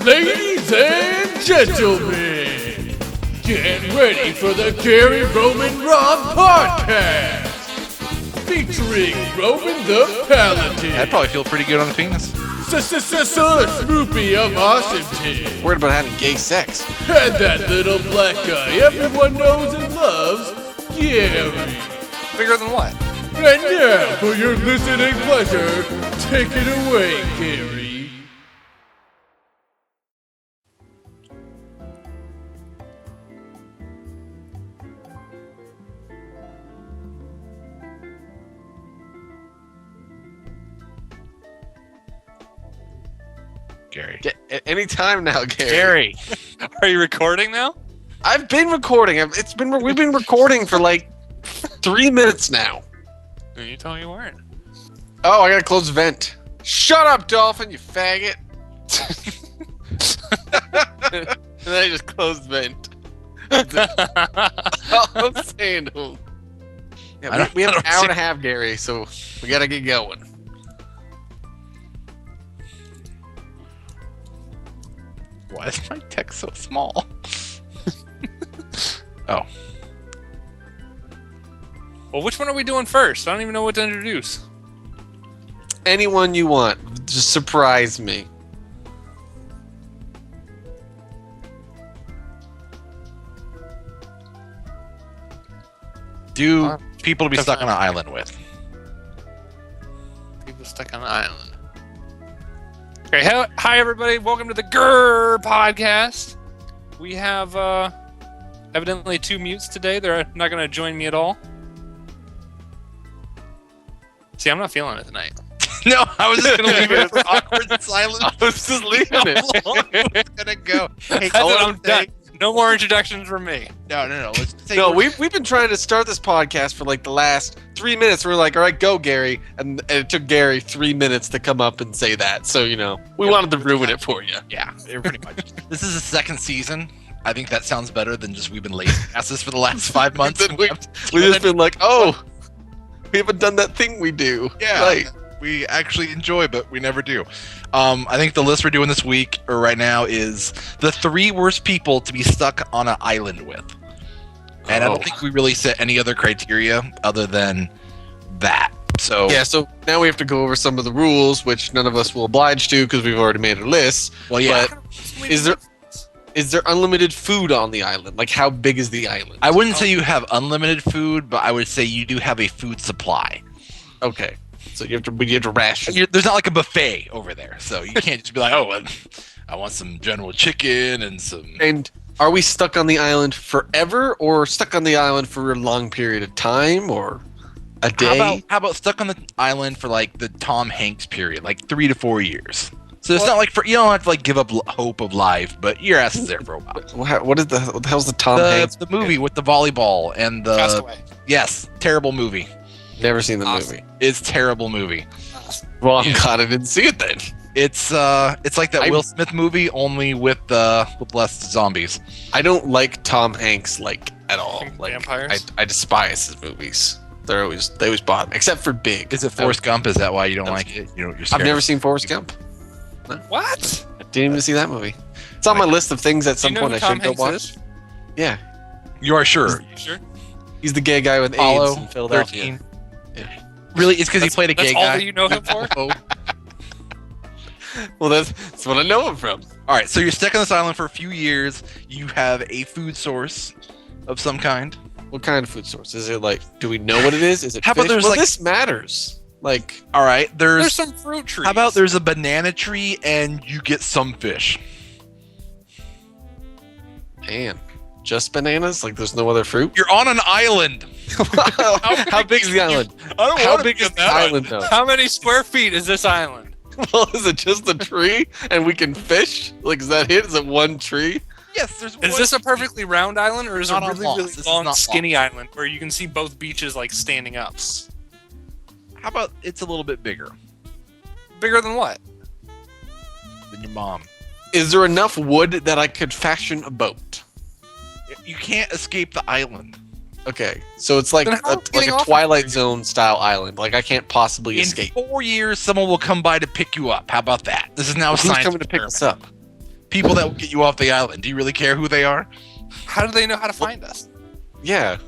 Ladies and gentlemen, get ready for the Gaary and Roamin Podcast, featuring Roman the Paladin. I'd probably feel pretty good on the penis. Snoopy of Washington. Worried about having gay sex. And that little black guy everyone knows and loves, Gaary. Bigger than what? And now, for your listening pleasure, take it away, Gaary. Gary. Anytime now, Gary. Are you recording now? I've been recording. We've been recording for like 3 minutes now. You told me you weren't. Oh, I gotta close the vent. Shut up, Dolphin, you faggot. And then I just closed the vent. All I'm saying. Yeah, we have an hour and a half, Gary, so we gotta get going. Why is my text so small? Oh. Well, which one are we doing first? I don't even know what to introduce. Anyone you want. Just surprise me. Do people to be stuck on an island with? People stuck on an island. Okay, hi everybody. Welcome to the GRRPodcast. We have evidently 2 mutes today. They're not going to join me at all. See, I'm not feeling it tonight. No, I was just going to leave it for awkward silence. I was just leaving it. How long it's going to go? Hey, I'm done. No more introductions from me. No. Let's take We've been trying to start this podcast for like the last 3 minutes. We're like, all right, go, Gary. And it took Gary 3 minutes to come up and say that. So, we wanted to ruin it for you. Yeah, pretty much. This is the second season. I think that sounds better than just we've been lazy past this for the last 5 months. We've just been like, oh, we haven't done that thing we do. Yeah. Right. We actually enjoy, but we never do. I think the list we're doing this week or right now is the 3 worst people to be stuck on an island with. And I don't think we really set any other criteria other than that. So yeah, so now we have to go over some of the rules, which none of us will oblige to because we've already made a list. Well, yeah. But is there unlimited food on the island? Like, how big is the island? I wouldn't say you have unlimited food, but I would say you do have a food supply. Okay. So you have to ration. There's not like a buffet over there, so you can't just be like, oh, I want some General Chicken and some. And are we stuck on the island forever, or stuck on the island for a long period of time, or a day? How about stuck on the island for like the Tom Hanks period, like 3 to 4 years? So it's not like you don't have to like give up hope of life, but your ass is there for a while. What the hell's the Tom Hanks? The movie with the volleyball and the Castaway. Yes, terrible movie. Never seen the movie. It's terrible movie. Well, I'm glad I didn't see it then. It's like that Will Smith movie, only with less zombies. I don't like Tom Hanks at all. Like vampires. I despise his movies. They always bother me, except for Big. Is it Forrest Gump? Is that why you don't like it? You're I've never seen Forrest Gump. No. What? I didn't even see that movie. It's on my list of things at some point I should go watch. Yeah. You are sure? You sure? He's the gay guy with AIDS in Philadelphia. 13. Yeah. Really? It's because he played a gay guy? That's all that you know him for? Well, that's what I know him from. All right, so you're stuck on this island for a few years. You have a food source of some kind. What kind of food source? Is it do we know what it is? Is it How about fish? there's this matters. All right, there's some fruit trees. How about there's a banana tree and you get some fish? Man, just bananas? There's no other fruit? You're on an island. How big is the island? How big is the island, though? How many square feet is this island? Well, is it just a tree and we can fish? Is that it? Is it one tree? Yes, there's Is this a perfectly round island, or is it a really long, not skinny island where you can see both beaches standing up? How about it's a little bit bigger? Bigger than what? Than your mom. Is there enough wood that I could fashion a boat? You can't escape the island. Okay, so it's like a Twilight Zone style island. I can't possibly escape. In 4 years, someone will come by to pick you up. How about that? This is now a Who's science coming to pick us up? people that will get you off the island. Do you really care who they are? How do they know how to find us? Yeah.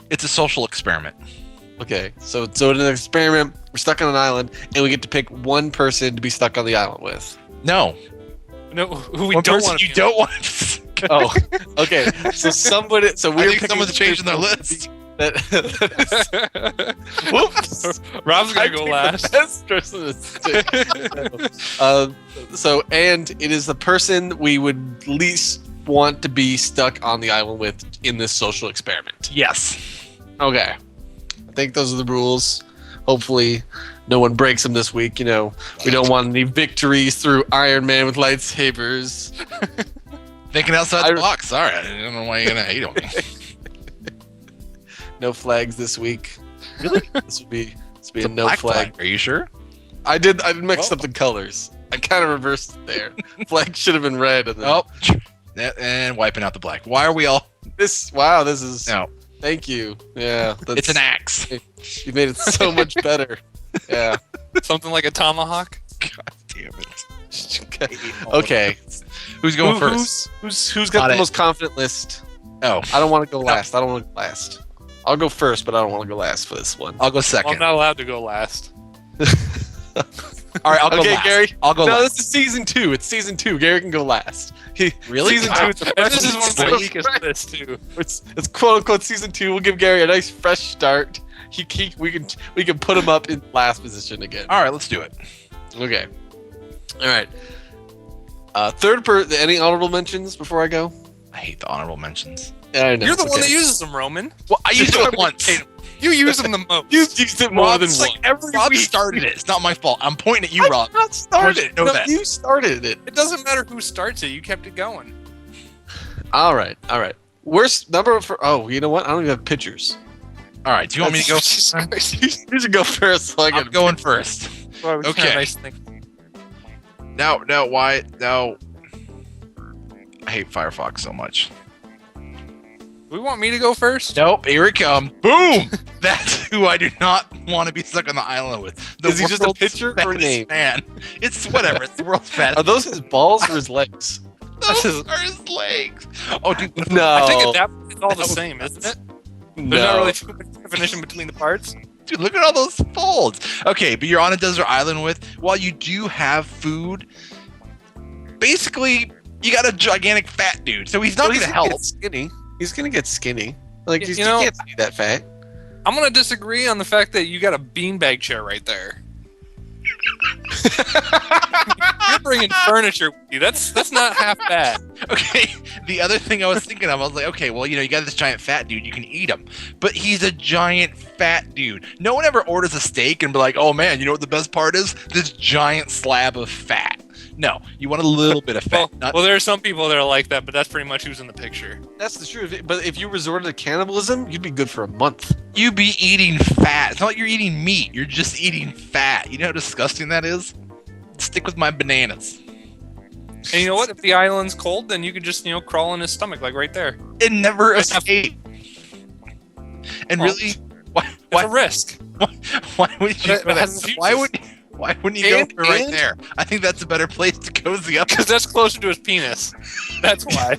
It's a social experiment. Okay. So in an experiment, we're stuck on an island, and we get to pick one person to be stuck on the island with. No. No, who we One don't person want. you don't want. Oh, okay. So somebody. So I we're think picking someone's changing their list. That, whoops. Rob's I gonna go picked last. the best person to stick. And it is the person we would least want to be stuck on the island with in this social experiment. Yes. Okay. I think those are the rules. Hopefully, no one breaks them this week. We don't want any victories through Iron Man with lightsabers. Thinking outside the box. Sorry, I don't know why you're gonna hate on me. No flags this week. Really? This would be a no Black flag. Are you sure? I did mix up the colors. I kind of reversed it there. Flag should have been red. And then Oh, and wiping out the black. Why are we all? this is. No, Thank you. Yeah. it's an axe. You made it so much better. Yeah. Something like a tomahawk. God damn it. Okay. Who's going first? Who's got Got the it. most confident list? Oh, I don't want to go last. I don't want to go last. I'll go first, but I don't want to go last for this one. I'll go Well, second. I'm not allowed to go last. All right, I'll go Okay, last. Gary. I'll go No, last. this is season 2. It's season 2. Gary can go last. Really? Season Wow. 2. It's a And this is one of the fresh weakest lists too. It's quote unquote season 2. We'll give Gary a nice fresh start. We can put him up in last position again. All right, let's do it. Okay. All right. Any honorable mentions before I go? I hate the honorable mentions. Yeah, I know. You're the one Okay. that uses them, Roman. Well, I used it once. You use them the most. You've used it more than Rob's one. like Rob started it. It's not my fault. I'm pointing at you, Rob. I not started I it. know No, that. you started it. It doesn't matter who starts it. You kept it going. All right. Worst number for. Oh, you know what? I don't even have pictures. All right, do you want me to go? You should go first. So I'm going first. Okay. Nice thing. Now, why? Now, I hate Firefox so much. We want me to go first? Nope, here it comes. Boom! That's who I do not want to be stuck on the island with. Is he just a world's picture or a fattest name? Man. It's whatever. It's the world's fattest. Are those his balls or his legs? Those are his legs. Oh, dude. No. I think at that point it's all the That was- same, isn't it? No. There's not really too much definition between the parts. Dude, look at all those folds. Okay, but you're on a desert island with, while you do have food, basically, you got a gigantic fat dude, so he's not Well, going to help. Get skinny. He's gonna get skinny. Like You you know- can't be that fat. I'm gonna disagree on the fact that you got a beanbag chair right there. You're bringing furniture with you. That's not half bad. Okay, the other thing I was thinking of, I was like, okay, well, you got this giant fat dude, you can eat him. But he's a giant fat dude. No one ever orders a steak and be like, oh man, you know what the best part is? This giant slab of fat. No, you want a little bit of fat. Well, there are some people that are like that, but that's pretty much who's in the picture. That's the truth. But if you resorted to cannibalism, you'd be good for a month. You be eating fat. It's not like you're eating meat. You're just eating fat. You know how disgusting that is? Stick with my bananas. And you know what? If the island's cold, then you could just crawl in his stomach, like right there. It never escaped. And Well, really, why It's a risk. would you? It has its Why wouldn't you go And- for right and- there? I think that's a better place to cozy up. Because that's closer to his penis. That's why.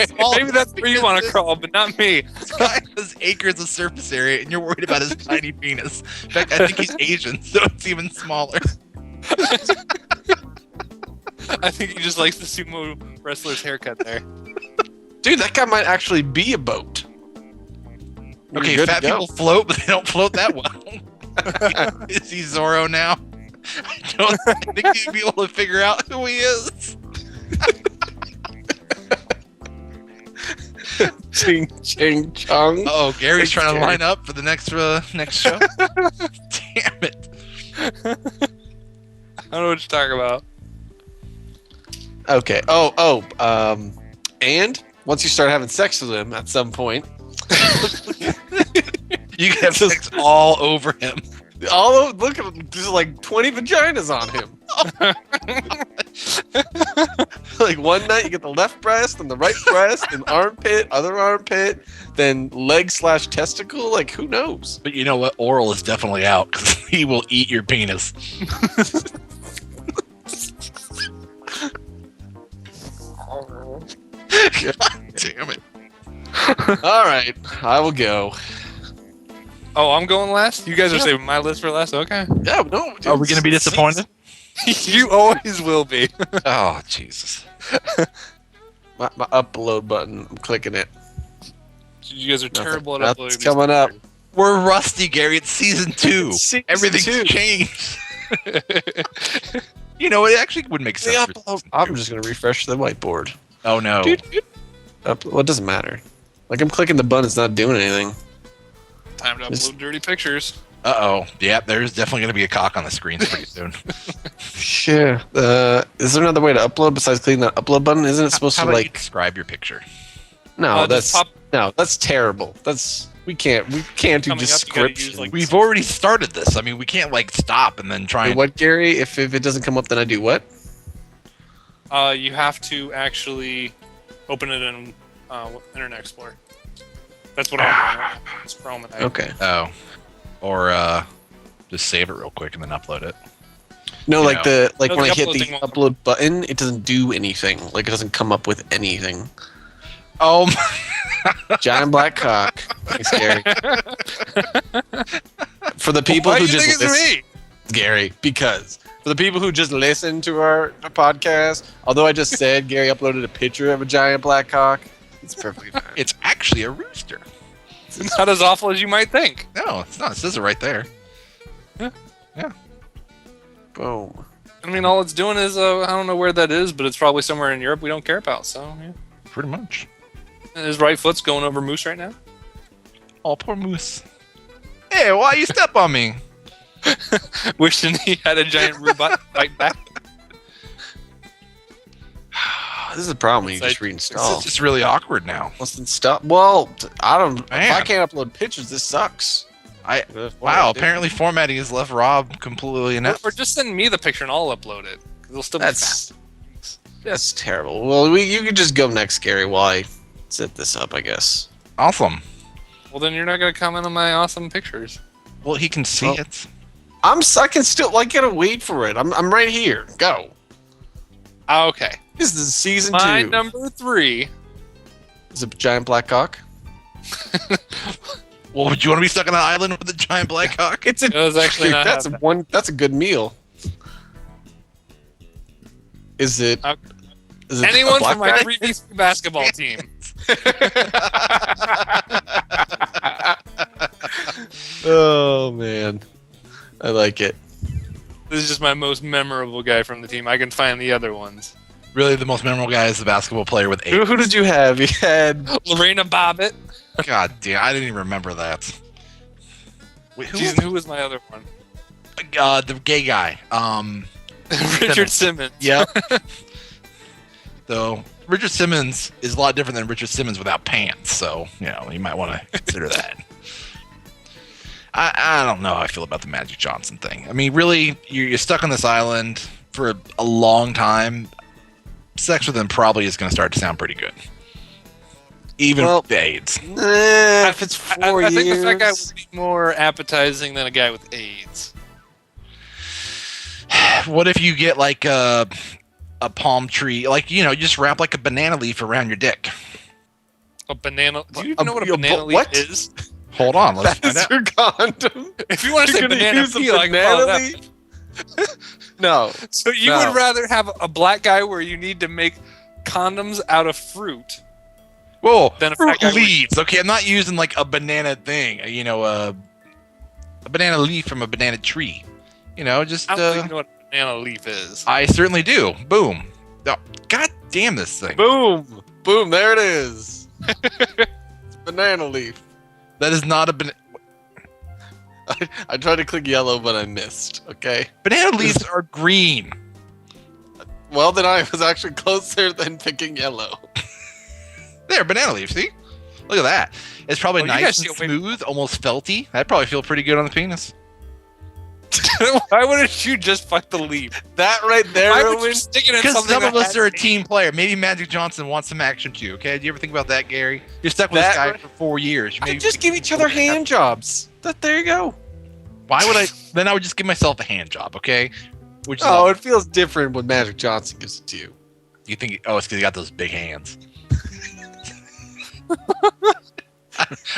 small Maybe that's where you want to crawl, but not me. This guy has acres of surface area, and you're worried about his tiny penis. In fact, I think he's Asian, so it's even smaller. I think he just likes the sumo wrestler's haircut there. Dude, that guy might actually be a boat. Okay, Good to fat go. people float, but they don't float that well. Is he Zorro now? I think he'd be able to figure out who he is. Ching ching chong. Oh, Gary's Thanks, trying to Gary. line up for the next show. Damn it! I don't know what you're talking about. Okay. And once you start having sex with him at some point, You can have sex all over him. look at him. There's like 20 vaginas on him. Like one night you get the left breast and the right breast and armpit, other armpit, then leg/testicle. Like who knows? But you know what? Oral is definitely out because he will eat your penis. God damn it. All right, I will go. Oh, I'm going last? You guys are saving my list for last? Okay. Yeah, no. Dude, Are we going to be disappointed? You always will be. Oh, Jesus. My upload button. I'm clicking it. You guys are terrible at Nothing's uploading. coming up. We're rusty, Gary. It's season 2. Season Everything's 2. changed. You know, it actually would make The sense. upload. I'm just gonna refresh the whiteboard. Oh, no. Well, it doesn't matter. Like I'm clicking the button, it's not doing anything. Time to upload dirty pictures. Uh-oh. Yeah, there's definitely going to be a cock on the screen pretty soon. Sure. Is there another way to upload besides clicking that upload button? Isn't it supposed How to about you like? describe your picture? No, just that's terrible. We can't do Coming just up, you gotta scripts. use, like, We've already started this. I mean, we can't, like, stop and then try Wait, and... what, Gary? If it doesn't come up, then I do what? You have to actually open it in Internet Explorer. That's what I'm doing. It's Chrome and I. Okay. Oh. Or, just save it real quick and then upload it. No, You like know. when the I hit upload the thing won't- upload button, it doesn't do anything. Like it doesn't come up with anything. Oh, Giant black cock. Thanks, Gary. For the people Why who do you just think it's listen, me? Gary, because for the people who just listen to our podcast, although I just said Gary uploaded a picture of a giant black cock, it's perfectly fine. it's actually a rooster. It's not as awful as you might think. No, it's not. It says it right there. Boom. I mean, all it's doing is, I don't know where that is, but it's probably somewhere in Europe we don't care about, so, yeah. Pretty much. And his right foot's going over Moose right now. Oh, poor moose. Hey, why you step on me? Wishing he had a giant robot fight back. This is a problem when you It's just like- reinstall. It's just really awkward now. Let's install. Well, I don't. If I Man. can't upload pictures, this sucks. Wow, apparently formatting has left Rob completely inept. Or just send me the picture and I'll upload it. 'Cause it'll still be That's fast. that's terrible. Well, you can just go next, Gary, while I set this up, I guess. Awesome. Well, then you're not going to comment on my awesome pictures. Well, he can see Well- it. I can still like gotta wait for it. I'm right here. Go. Okay. This is season My 2. number 3. Is it giant black cock? Well, would you want to be stuck on an island with a giant black cock? It's a. It was actually not that's happening. one. That's a good meal. Is it? Uh, Is it Anyone a black from my guy? previous basketball team. Oh man, I like it. This is just my most memorable guy from the team. I can find the other ones. Really, the most memorable guy is the basketball player with 8. Who did you have? You had. Lorena Bobbitt. God damn, I didn't even remember that. Wait, who? Jeez, who was my other one? The gay guy. Richard Simmons. Yep. So Richard Simmons is a lot different than Richard Simmons without pants. So you might want to consider that. I don't know how I feel about the Magic Johnson thing. I mean, really, you're stuck on this island for a long time. Sex with him probably is going to start to sound pretty good. Even with the AIDS. If it's 4 I years. think the fat guy would be more appetizing than a guy with AIDS. What if you get like a palm tree, like you just wrap like a banana leaf around your dick? A banana. Do you even know what a banana leaf what? is? Hold on, let's That find is out. your condom. If you want to say You're gonna banana use a peel, I can banana follow that. leaf? No. So you No. would rather have a black guy where you need to make condoms out of fruit Whoa, than a fruit fat guy where- leaves. Okay, I'm not using like a banana thing. A banana leaf from a banana tree. Just I don't think you know what a banana leaf is. I certainly do. Boom. Oh, God damn this thing. Boom. Boom. There it is. It's a banana leaf. That is not a banana. I tried to click yellow, but I missed. Okay. Banana leaves are green. Well, then I was actually closer than picking yellow. There, banana leaf. See? Look at that. It's probably Oh, you nice guys and see a way- smooth, almost felty. That'd probably feel pretty good on the penis. Why wouldn't you just fuck the leaf? That right there, Why would you Rowan, stick it in Because something some of that us has are a AIDS? team player. Maybe Magic Johnson wants some action too. Okay, do you ever think about that, Gary? You're stuck with That this guy right- for 4 years. Maybe just give each other hand jobs. There you go. Why would I? Then I would just give myself a hand job. Okay. Which is Oh, it feels different when Magic Johnson gives it to you. You think? Oh, it's because he got those big hands.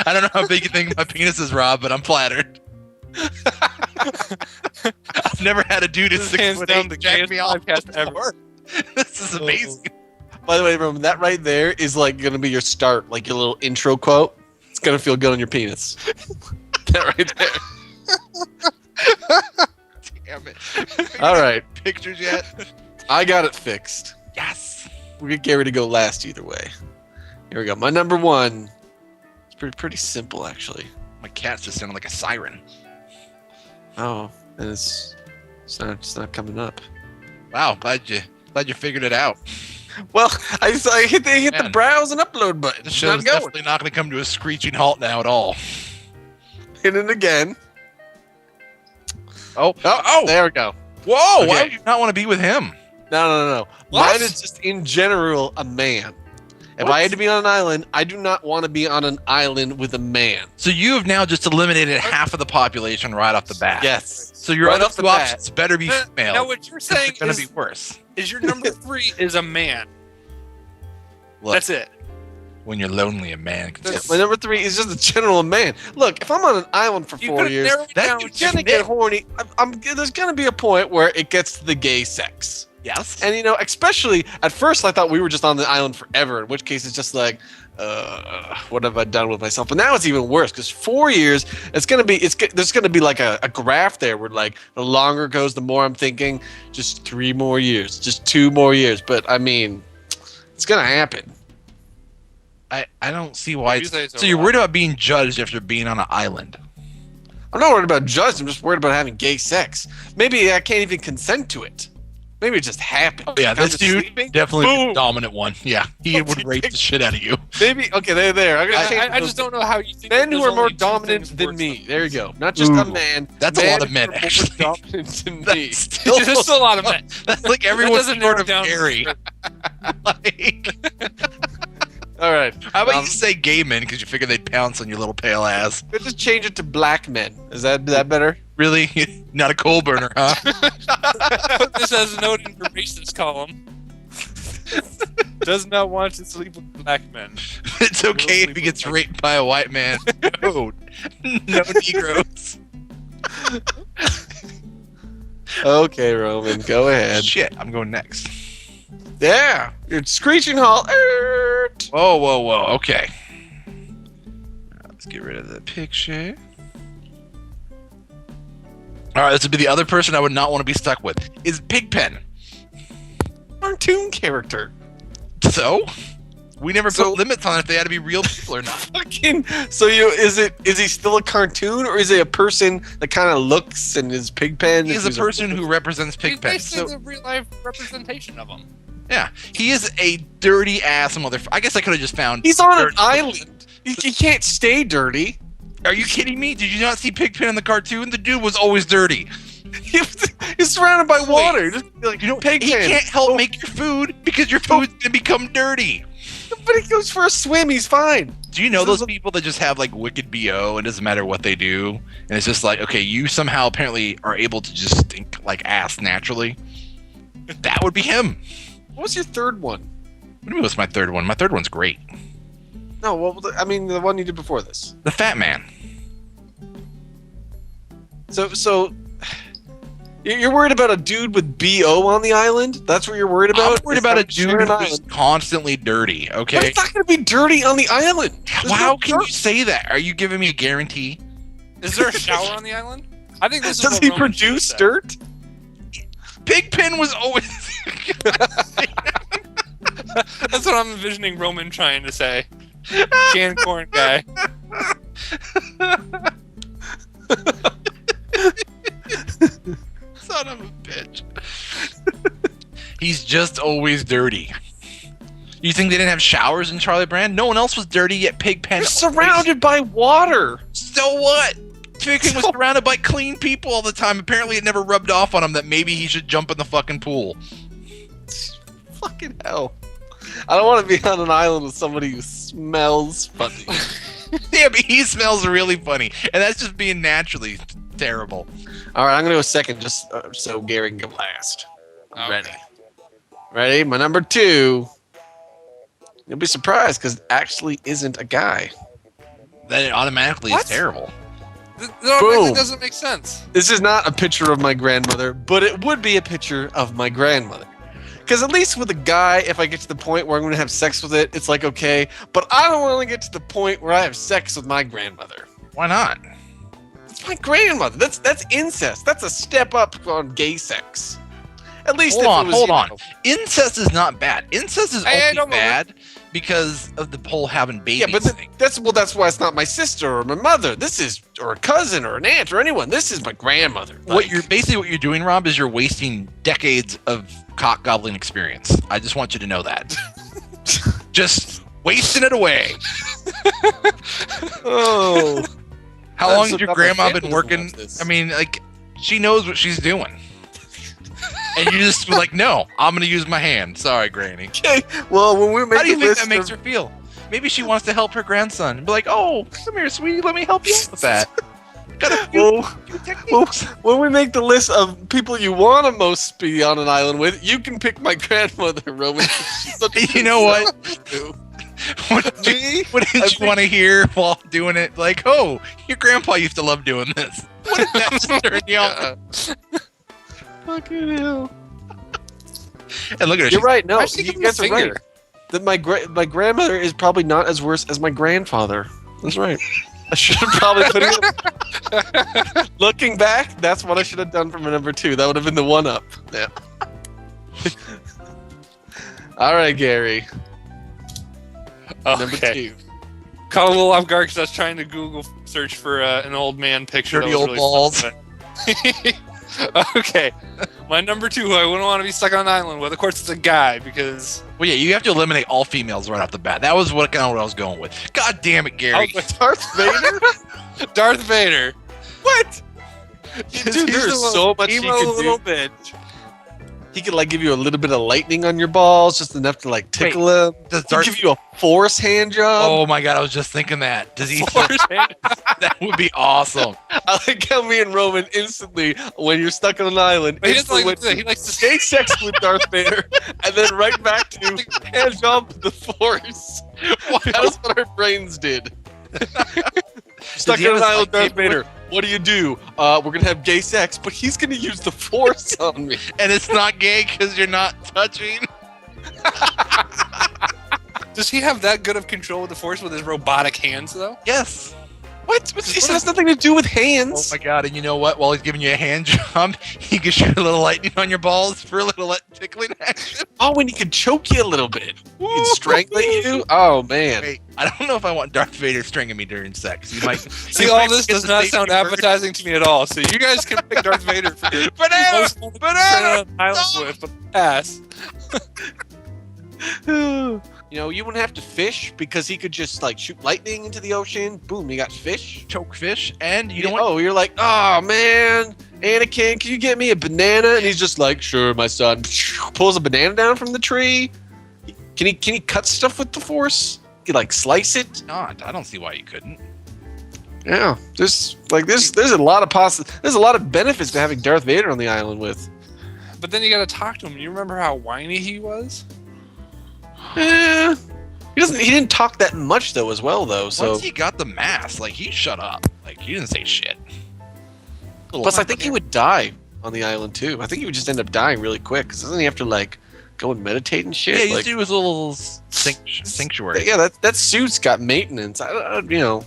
I don't know how big you think my penis is, Rob, but I'm flattered. I've never had a dude who's 6'8" jack me off before. This is amazing. By the way, Roman, that right there is like going to be your start, like your little intro quote. It's going to feel good on your penis. That right there. Damn it. All right. Pictures yet? I got it fixed. Yes. We get Gary to go last either way. Here we go. My number one. It's pretty simple, actually. My cat's just sounding like a siren. Oh, and it's not coming up. Wow, glad you figured it out. Well, I hit the browse and upload button. The show's definitely not going to come to a screeching halt now at all. Hit it again. Oh! There we go. Whoa! Okay. Why would you not want to be with him? No. What? Mine is just in general a man. If What? I had to be on an island, I do not want to be on an island with a man. So you have now just eliminated half of the population right off the bat. Yes. So your Right other off the two bat. options better be female. Now what you're saying It's going to is, be worse. is your number 3 is a man. Look, That's it. when you're lonely, a man can My number 3 is just a general man. Look, if I'm on an island for You 4 could've years, narrowed it that down dude's to I'm gonna get horny. There's gonna be a point where it gets to the gay sex. Yes. And especially at first, I thought we were just on the island forever. In which case, it's just like, what have I done with myself? But now it's even worse because 4 years, there's gonna be like a graph there where like the longer it goes, the more I'm thinking, just 3 more years, just 2 more years. But I mean, it's gonna happen. I don't see why. You say So you're worried about being judged after being on an island. I'm not worried about judging. I'm just worried about having gay sex. Maybe I can't even consent to it. Maybe it just happened. Oh, yeah, I'm this just dude sleeping. definitely the Boom. dominant one. Yeah, he would rape the shit out of you. Maybe okay. There. I'm gonna change I those- just don't know how you think men that who there's are more only two dominant things than worse me. than- There you go. Not just a Ooh, man. that's a lot of who men, are more actually. dominant than That's me. still There's a lot of men. That's like That everyone's doesn't sort narrow of down. Gary. Like, All right. how about you say gay men because you figure they'd pounce on your little pale ass? Let's just change it to black men. Is that better? Really? Not a coal burner, huh? Put this as a note in your racist column. Does not want to sleep with black men. It's okay if he gets raped by a white man. No Negroes. Okay, Roman, go ahead. Shit, I'm going next. Yeah, you're screeching halt. Whoa. Okay. Let's get rid of the picture. All right, this would be the other person I would not want to be stuck with. Is Pigpen. Cartoon character. So? We never put limits on if they had to be real people or not. Fucking. So is he still a cartoon or is he a person that kind of looks and is Pigpen? He is a person who represents He's Pigpen. basically So, the real life representation of them. yeah, he is a dirty ass motherfucker. I guess I could have just found. He's on an dirty- island. He can't stay dirty. Are you kidding me? Did you not see Pigpen in the cartoon? The dude was always dirty. He's surrounded by water. Just like, Pigpen. He can't help make your food because your food's gonna become dirty. But he goes for a swim. He's fine. Do you know those people that just have like wicked BO and it doesn't matter what they do? And it's just like, okay, you somehow apparently are able to just stink like ass naturally. That would be him. What was your third one? What do you mean what's my third one? My third one's great. No, well, I mean the one you did before this. The fat man. So you're worried about a dude with BO on the island? That's what you're worried about? I'm worried about a dude who's constantly dirty, But okay? it's not going to be dirty on the island. There's How no can you dirt. say that? Are you giving me a guarantee? Is there a shower on the island? I think this is Does what he Roman should have produce said. dirt? Pigpen was always. That's what I'm envisioning Roman trying to say. Canned corn guy. Son of a bitch. He's just always dirty. You think they didn't have showers in Charlie Brand? No one else was dirty, yet Pigpen. You're surrounded by water. So what? Pigpen was surrounded by clean people all the time. Apparently, it never rubbed off on him that maybe he should jump in the fucking pool. Fucking hell. I don't want to be on an island with somebody who smells funny. Yeah, but he smells really funny, and that's just being naturally terrible. All right, I'm going to go second just so Gary can go last. Okay. Ready. Ready? My number 2. You'll be surprised because it actually isn't a guy. Then it automatically is terrible. Boom. That doesn't make sense. This is not a picture of my grandmother, but it would be a picture of my grandmother. Because at least with a guy, if I get to the point where I'm going to have sex with it, it's like, okay. But I don't want to get to the point where I have sex with my grandmother. Why not? It's my grandmother. That's incest. That's a step up on gay sex. At least Hold on. Incest is not bad. Incest is only bad because of the whole having babies thing. That's why it's not my sister or my mother. Or a cousin or an aunt or anyone. This is my grandmother. What you're doing, Rob, is you're wasting decades of cock gobbling experience. I just want you to know that. Just wasting it away. Oh. How long has your grandma been working? I mean, like, she knows what she's doing. And you just were like, no, I'm going to use my hand. Sorry, Granny. Okay, well, when we make How do you think that makes her feel? Maybe she wants to help her grandson. And be like, oh, come here, sweetie. Let me help you out with that. Got a few techniques. When we make the list of people you want to most be on an island with, you can pick my grandmother, Roman. You know what? What did you want to hear while doing it? Like, oh, your grandpa used to love doing this. What did that just turn you on? Fucking hell. And look at her. You're right. No, you guys are right. That my grandmother is probably not as worse as my grandfather. That's right. I should have probably put it. Looking back, that's what I should have done for my number 2. That would have been the 1-up. Yeah. All right, Gary. Number 2. Caught a little off guard because I was trying to Google search for an old man picture. Dirty old balls. Okay, my number 2, who I wouldn't want to be stuck on an island with. Of course, it's a guy because. Well, yeah, you have to eliminate all females right off the bat. That was what I was going with. God damn it, Gary! Darth Vader. Darth Vader. What? Dude, there's so much he emo could little do. bitch. He could like give you a little bit of lightning on your balls, just enough to like tickle him. Does He Darth could give you a force hand job. Oh my god, I was just thinking that. Does he? That would be awesome. I like how me and Roman instantly, when you're stuck on an island, But he doesn't instantly like went to. He likes to gay sex with Darth Vader, and then right back to hand job with the force. That's what our brains did. Stuck he on have an a island, Darth lightsaber? Vader. What do? We're gonna have gay sex, but he's gonna use the force on me. And it's not gay because you're not touching. Does he have that good of control with the Force with his robotic hands, though? Yes. What? This has nothing to do with Oh hands. my god! And you know what? While he's giving you a hand job, he can shoot a little lightning on your balls for a little tickling action. Oh, and he can choke you a little bit. He can strangulate you. Oh man. Wait, I don't know if I want Darth Vader stringing me during sex. You might See, all this does not sound appetizing to me at all. So you guys can pick Darth Vader for your Banana! most fun Banana! island with, but pass. You know, you wouldn't have to fish because he could just like shoot lightning into the ocean. Boom, you got fish. Choke fish, and you know what? Oh, you're like, oh man, Anakin, can you get me a banana? And he's just like, sure, my son. Pulls a banana down from the tree. Can he cut stuff with the Force? He like slice it? Not. I don't see why you couldn't. Yeah, there's a lot of benefits to having Darth Vader on the island with. But then you got to talk to him. You remember how whiny he was? He didn't talk that much though, as well though. So Once he got the mask, like he shut up. Like he didn't say shit. plus, I think he would die on the island too. I think he would just end up dying really quick. Cause doesn't he have to like go and meditate and shit? Yeah, he like, do his little sanctuary. yeah, that suit's got maintenance. You know,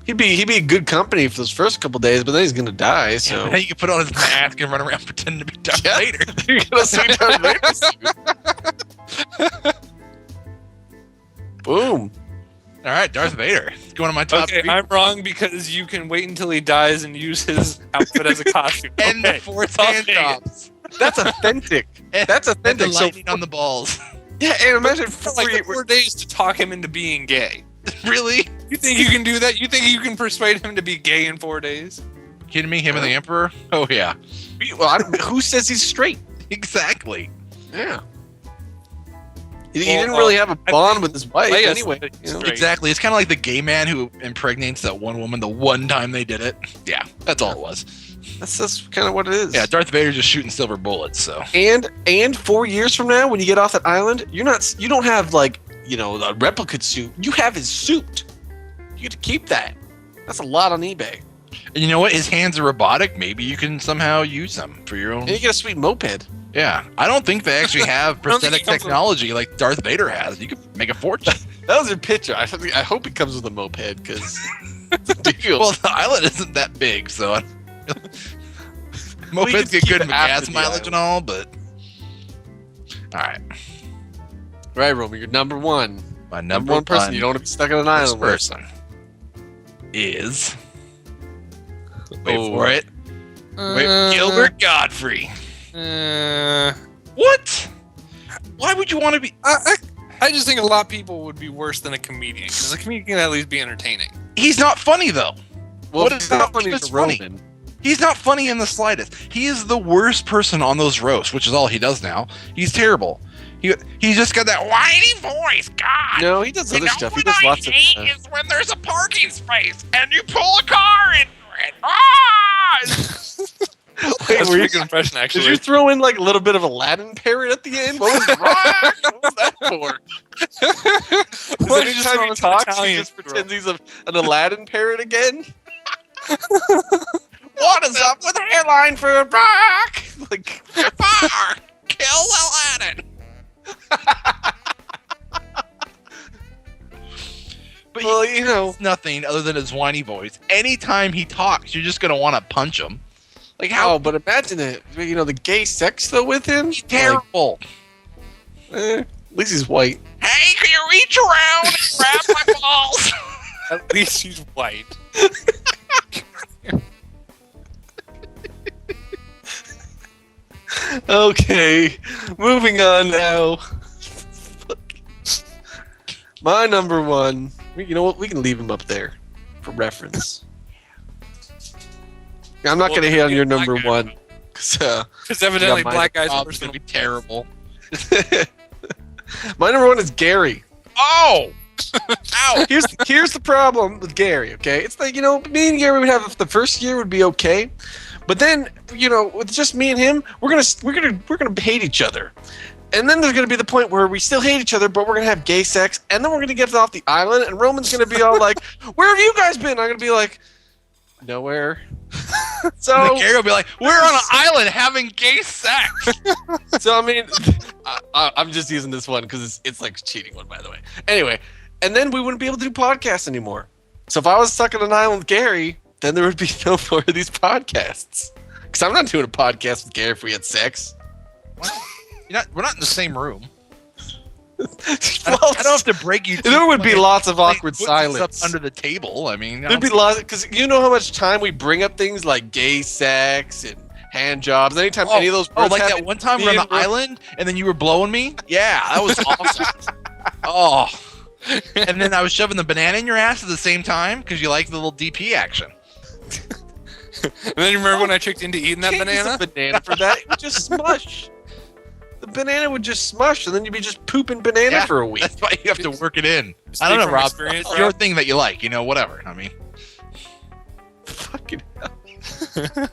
he'd be a good company for those first couple days, but then he's gonna die. So Yeah, you can put on his mask and run around pretending to be Darth Yeah. Vader. You're gonna see Darth Vader suit. Boom. All right, Darth Vader. It's going on my top Okay, 3. I'm wrong because you can wait until he dies and use his outfit as a costume. And the Okay. Force I'll hand take it. drops. That's authentic. That's And the authentic. So lightning on the balls. yeah, and imagine For like 4 days to talk him into being gay. Really? You think you can do that? You think you can persuade him to be gay in 4 days? Kidding me? Him and the Emperor? Oh yeah. well, who says he's straight? Exactly. Yeah. He didn't really have a bond with his wife Leia's anyway. You know? straight. Exactly. It's kind of like the gay man who impregnates that one woman the one time they did it. Yeah, that's all it was. That's kind of what it is. Yeah, Darth Vader just shooting silver bullets. So. And 4 years from now, when you get off that island, you don't have like a replicate suit. You have his suit. You get to keep that. That's a lot on eBay. And you know what? His hands are robotic. Maybe you can somehow use them for your own. And you get a sweet moped. Yeah, I don't think they actually have don't think prosthetic it comes technology like Darth Vader has. You could make a fortune. That was your picture. I hope it comes with a moped because it's a deal. Well, the island isn't that big, so mopeds get good gas mileage and all. But all right, Right, Roman, you're number one. my Number one person you don't want to be stuck on an this island with. person is wait for it. Gilbert Godfrey. What? Why would you want to be? I just think a lot of people would be worse than a comedian because a comedian can at least be entertaining. He's not funny though. Well, What it's is not that? funny It's for funny. Roman. He's not funny in the slightest. He is the worst person on those roasts, which is all he does now. He's terrible. He's just got that whiny voice. God. No, he does other stuff. He does lots of stuff. is when there's a parking space and you pull a car into it. Ah! Wait, That's were a you, good impression, did actually. you throw in like a little bit of Aladdin parrot at the end? What was, what was that for? Why did you Anytime throw he in some talks, he Italian just pretends he's an Aladdin parrot again. What is up with hairline for a rock? Like, far, kill Aladdin. But Well, you know, nothing other than his whiny voice. Anytime he talks, you're just gonna want to punch him. Like how oh, but imagine it. You know, the gay sex though with him. terrible. At least he's white. Hey, can you reach around and grab my balls? At least he's white. Okay, moving on now. My number one. You know what? We can leave him up there for reference. I'm not Well, gonna hit on your black number guy. one. 'Cause, Because evidently Yeah, black guys are It's gonna personal. be terrible. my number one is Gaary. Oh, ow! Here's the problem with Gaary. Okay, it's like me and Gaary would have the first year would be okay, but then with just me and him, we're gonna hate each other, and then there's gonna be the point where we still hate each other, but we're gonna have gay sex, and then we're gonna get off the island, and Roman's gonna be all like, "Where have you guys been?" I'm gonna be like, "Nowhere." So Gary will be like, "We're on an island having gay sex." So I mean, I'm just using this one because it's like a cheating one, by the way. Anyway, and then we wouldn't be able to do podcasts anymore. So if I was stuck on an island with Gaary, then there would be no more of these podcasts. Because I'm not doing a podcast with Gaary if we had sex. We're not in the same room. Well, I don't have to break you. there would be lots of awkward Put this up silence. under the table. I mean, There'd be lots because you know how much time we bring up things like gay sex and hand jobs. Anytime any of those words like happen, that one time me we're on and the Ro- island and then you were blowing me. Yeah, that was awesome. Oh, and then I was shoving the banana in your ass at the same time because you like the little DP action. And then you remember when I tricked into eating that Can't use banana? a banana for that. It would just smush. The banana would just smush, and then you'd be just pooping banana Yeah, for a week. That's why you have to work it in. Speak I don't know, from Rob. experience, It's your Rob. thing that you like, whatever. I mean, Fucking hell.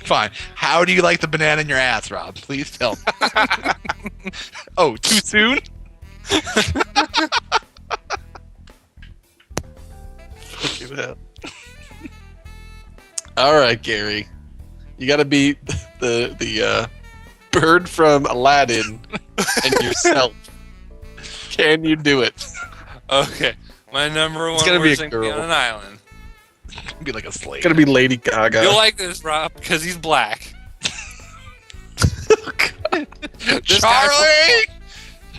fine. How do you like the banana in your ass, Rob? Please tell me. Oh, too soon? Fucking hell. All right, Gaary. You got to be the bird from Aladdin and yourself. Can you do it? Okay. My number one gonna be worst a thing to be girl. on an island. Be like a slave. It's gonna be Lady Gaga. You'll like this, Rob, because he's black. This guy- Charlie!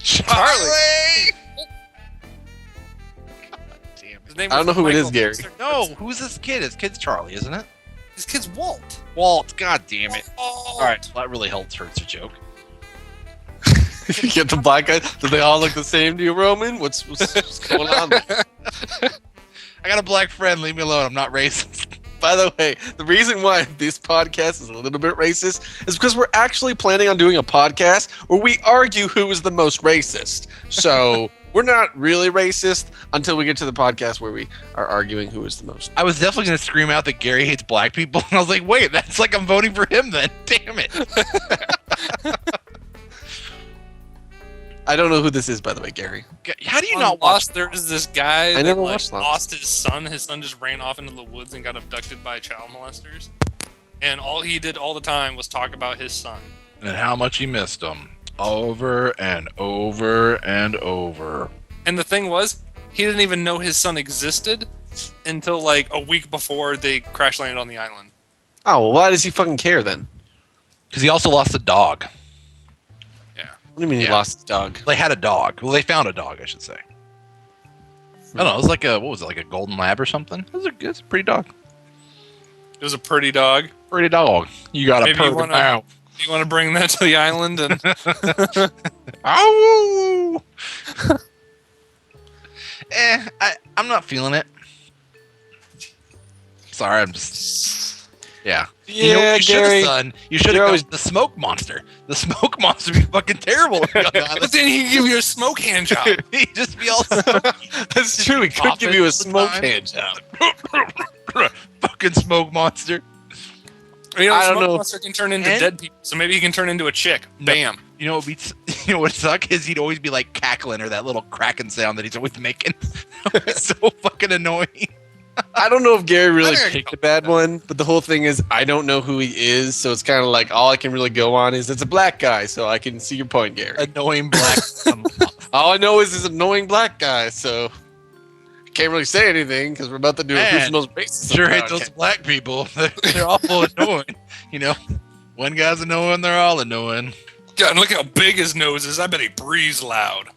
Charlie! God damn His it. name I don't was know who it is, Michael Gary. Mr. No, who's this kid? His kid's Charlie, isn't it? This kid's Walt. Walt. God damn it. Oh. All right, that really hurts a joke. You get the black guy. Do they all look the same to you, Roman? What's going on there? I got a black friend. Leave me alone. I'm not racist. By the way, the reason why this podcast is a little bit racist is because we're actually planning on doing a podcast where we argue who is the most racist. So we're not really racist until we get to the podcast where we are arguing who is the most. I was definitely going to scream out that Gaary hates black people, and I was like, wait, that's like I'm voting for him then. Damn it. I don't know who this is, by the way, Gaary. How do you On not watch? Lost, there was this guy I that never like, watched Lost. lost his son. His son just ran off into the woods and got abducted by child molesters. And all he did all the time was talk about his son. And how much he missed him. Over and over and over. And the thing was, he didn't even know his son existed until like a week before they crash landed on the island. Oh, well, why does he fucking care then? Because he also lost a dog. What do you mean he Yeah. lost his dog? They had a dog. Well, they found a dog, I should say. I don't know. It was like what was it, like a golden lab or something? It's a pretty dog. It was a pretty dog. Pretty dog. You got to Maybe put you it wanna- out. You want to bring that to the island? And Ow! I'm not feeling it. Sorry, I'm just... Yeah. You know what you should have done? You should have gone the smoke monster. The smoke monster would be fucking terrible. but then he can give you a smoke hand job. He'd just be all smoky. That's true. He could give you a smoke hand job. Fucking smoke monster. You know, I don't smoke know. monster can turn into And- dead people, so maybe he can turn into a chick. Bam. You know what would suck is he'd always be like cackling or that little cracking sound that he's always making. It's so fucking annoying. I don't know if Gaary really There you picked go. a bad one, but the whole thing is I don't know who he is, so it's kind of like all I can really go on is it's a black guy, so I can see your point, Gaary. Annoying black. All I know is this annoying black guy, so I can't really say anything because we're about to do a who's Man, the most racist. Sure hate podcast. those black people. They're awful annoying. You know, one guy's annoying, they're all annoying. God, and look how big his nose is. I bet he breathes loud.